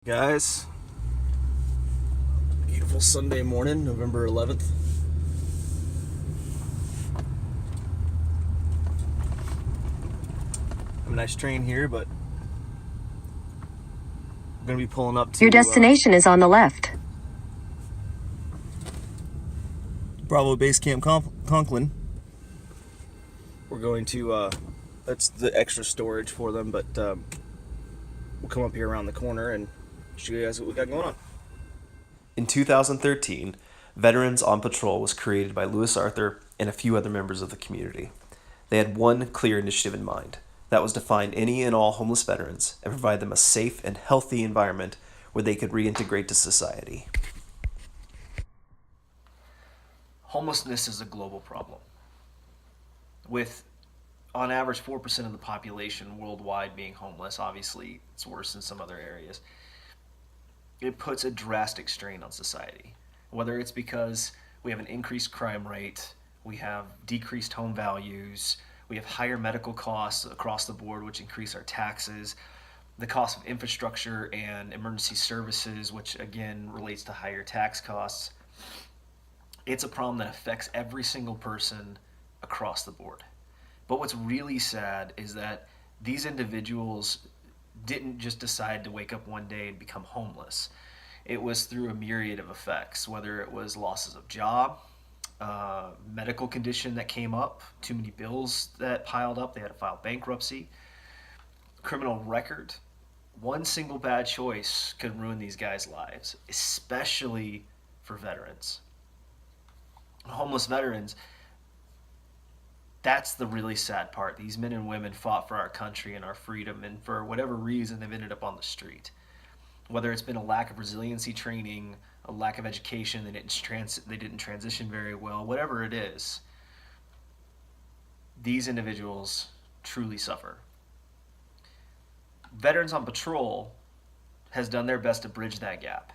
Guys, beautiful Sunday morning, November 11th. Have a nice train here, but we're going to be pulling up to... Your destination is on the left. VOP Camp Conklin. We're going to, that's the extra storage for them, but we'll come up here around the corner and show you guys what we got going on. In 2013, Veterans on Patrol was created by Lewis Arthur and a few other members of the community. They had one clear initiative in mind. That was to find any and all homeless veterans and provide them a safe and healthy environment where they could reintegrate to society. Homelessness is a global problem, with on average 4% of the population worldwide being homeless. Obviously, it's worse in some other areas. It puts a drastic strain on society, whether it's because we have an increased crime rate, we have decreased home values, we have higher medical costs across the board, which increase our taxes, the cost of infrastructure and emergency services, which again relates to higher tax costs. It's a problem that affects every single person across the board. But what's really sad is that these individuals didn't just decide to wake up one day and become homeless. It was through a myriad of effects, whether it was losses of job, medical condition that came up, too many bills that piled up, they had to file bankruptcy, criminal record. One single bad choice could ruin these guys' lives, especially for veterans. Homeless veterans, that's the really sad part. These men and women fought for our country and our freedom, and for whatever reason, they've ended up on the street. Whether it's been a lack of resiliency training, a lack of education, they didn't transition very well, whatever it is, these individuals truly suffer. Veterans on Patrol has done their best to bridge that gap.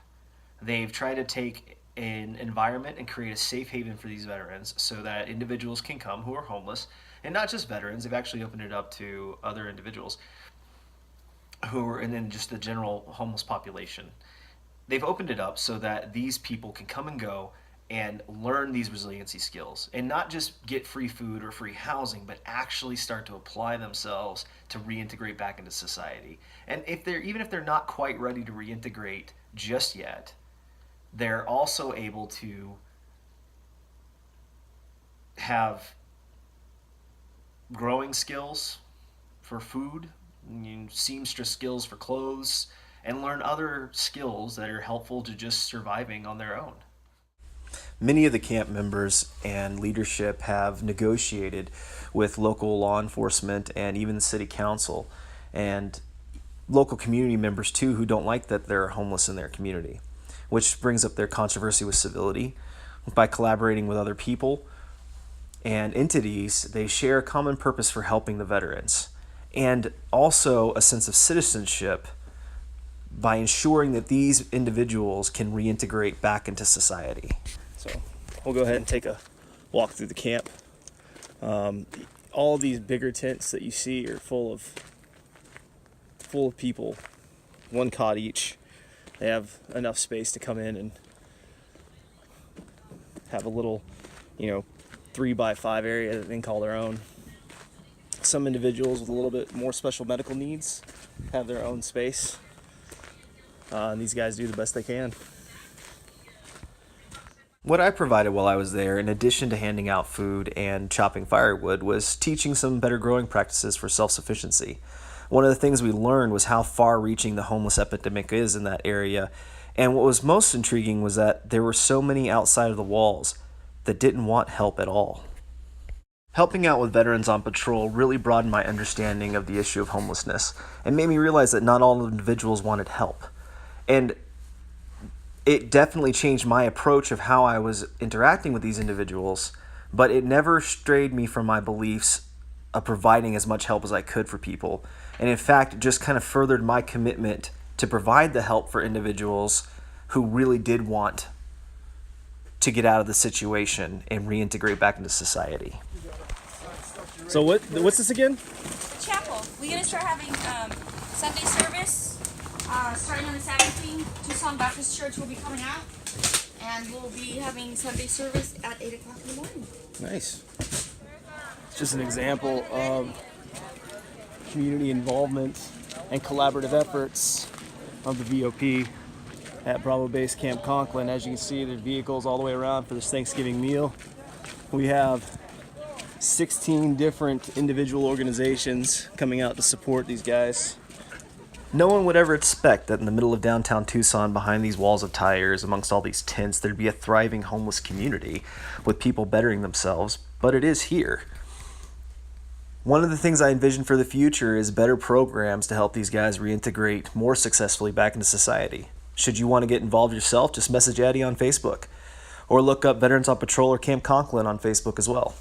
They've tried to take an environment and create a safe haven for these veterans so that individuals can come who are homeless, and not just veterans, they've actually opened it up to other individuals who are, and then just the general homeless population. They've opened it up so that these people can come and go and learn these resiliency skills, and not just get free food or free housing, but actually start to apply themselves to reintegrate back into society. And even if they're not quite ready to reintegrate just yet, they're also able to have growing skills for food, seamstress skills for clothes, and learn other skills that are helpful to just surviving on their own. Many of the camp members and leadership have negotiated with local law enforcement and even the city council and local community members too who don't like that they're homeless in their community, which brings up their controversy with civility. By collaborating with other people and entities, they share a common purpose for helping the veterans, and also a sense of citizenship by ensuring that these individuals can reintegrate back into society. So we'll go ahead and take a walk through the camp. All of these bigger tents that you see are full of people, one cot each. They have enough space to come in and have a little, 3x5 area that they can call their own. Some individuals with a little bit more special medical needs have their own space. And these guys do the best they can. What I provided while I was there, in addition to handing out food and chopping firewood, was teaching some better growing practices for self-sufficiency. One of the things we learned was how far-reaching the homeless epidemic is in that area, and what was most intriguing was that there were so many outside of the walls that didn't want help at all. Helping out with Veterans on Patrol really broadened my understanding of the issue of homelessness and made me realize that not all individuals wanted help. And it definitely changed my approach of how I was interacting with these individuals, but it never strayed me from my beliefs of providing as much help as I could for people. And in fact, it just kind of furthered my commitment to provide the help for individuals who really did want to get out of the situation and reintegrate back into society. So what's this again? Chapel. We're gonna start having Sunday service Starting on the 17th, Tucson Baptist Church will be coming out, and we'll be having Sunday service at 8 o'clock in the morning. Nice. It's just an example of community involvement and collaborative efforts of the VOP at Bravo Base Camp Conklin. As you can see, there's vehicles all the way around for this Thanksgiving meal. We have 16 different individual organizations coming out to support these guys. No one would ever expect that in the middle of downtown Tucson, behind these walls of tires, amongst all these tents, there'd be a thriving homeless community with people bettering themselves, but it is here. One of the things I envision for the future is better programs to help these guys reintegrate more successfully back into society. Should you want to get involved yourself, just message Addie on Facebook, or look up Veterans on Patrol or Camp Conklin on Facebook as well.